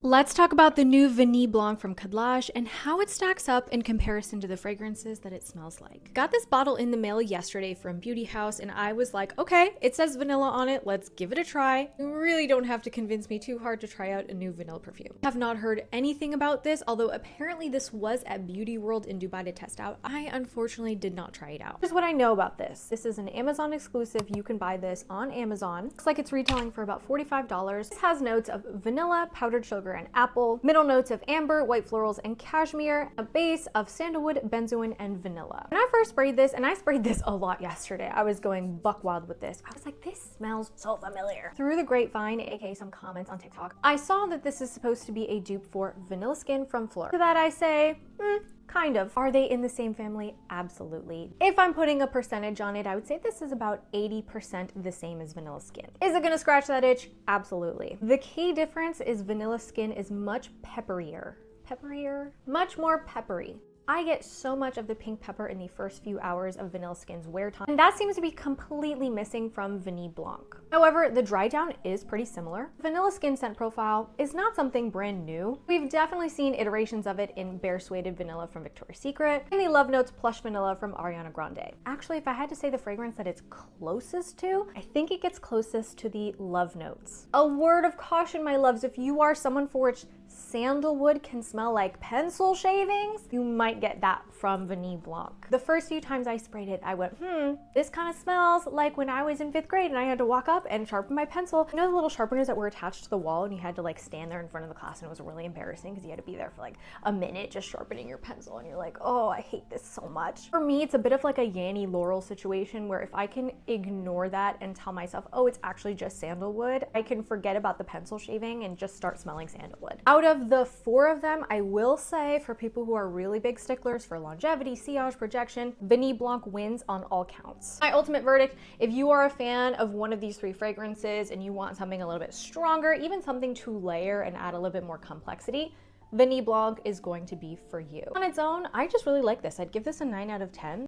Let's talk about the new Vanille Blanc from Khadlaj and how it stacks up in comparison to the fragrances that it smells like. Got this bottle in the mail yesterday from Beauty House and I was like, okay, it says vanilla on it, let's give it a try. You really don't have to convince me too hard to try out a new vanilla perfume. I have not heard anything about this, although apparently this was at Beauty World in Dubai to test out. I unfortunately did not try it out. Here's what I know about this. This is an Amazon exclusive. You can buy this on Amazon. Looks like it's retailing for about $45. This has notes of vanilla, powdered sugar, and apple, middle notes of amber, white florals, and cashmere, a base of sandalwood, benzoin, and vanilla. When I first sprayed this, and I sprayed this a lot yesterday, I was going buck wild with this. I was like, this smells so familiar. Through the grapevine, aka some comments on TikTok, I saw that this is supposed to be a dupe for Vanilla Skin from Phlur. To that I say, kind of. Are they in the same family? Absolutely. If I'm putting a percentage on it, I would say this is about 80% the same as Vanilla Skin. Is it gonna scratch that itch? Absolutely. The key difference is Vanilla Skin is much pepperier. Much more peppery. I get so much of the pink pepper in the first few hours of Vanilla Skin's wear time, and that seems to be completely missing from Vanille Blanc. However, the dry down is pretty similar. Vanilla Skin scent profile is not something brand new. We've definitely seen iterations of it in Bare Sueded Vanilla from Victoria's Secret, and the Love Notes Plush Vanilla from Ariana Grande. Actually, if I had to say the fragrance that it's closest to, I think it gets closest to the Love Notes. A word of caution, my loves, if you are someone for which sandalwood can smell like pencil shavings, you might get that from Vanille Blanc. The first few times I sprayed it, I went, this kind of smells like when I was in 5th grade and I had to walk up and sharpen my pencil. You know the little sharpeners that were attached to the wall and you had to like stand there in front of the class and it was really embarrassing because you had to be there for like a minute just sharpening your pencil and you're like, oh, I hate this so much. For me, it's a bit of like a Yanny Laurel situation where if I can ignore that and tell myself, oh, it's actually just sandalwood, I can forget about the pencil shaving and just start smelling sandalwood. Out of the 4 of them, I will say for people who are really big sticklers for longevity, sillage, projection, Vanille Blanc wins on all counts. My ultimate verdict, if you are a fan of one of these 3 fragrances and you want something a little bit stronger, even something to layer and add a little bit more complexity, Vanille Blanc is going to be for you. On its own, I just really like this. I'd give this a 9 out of 10.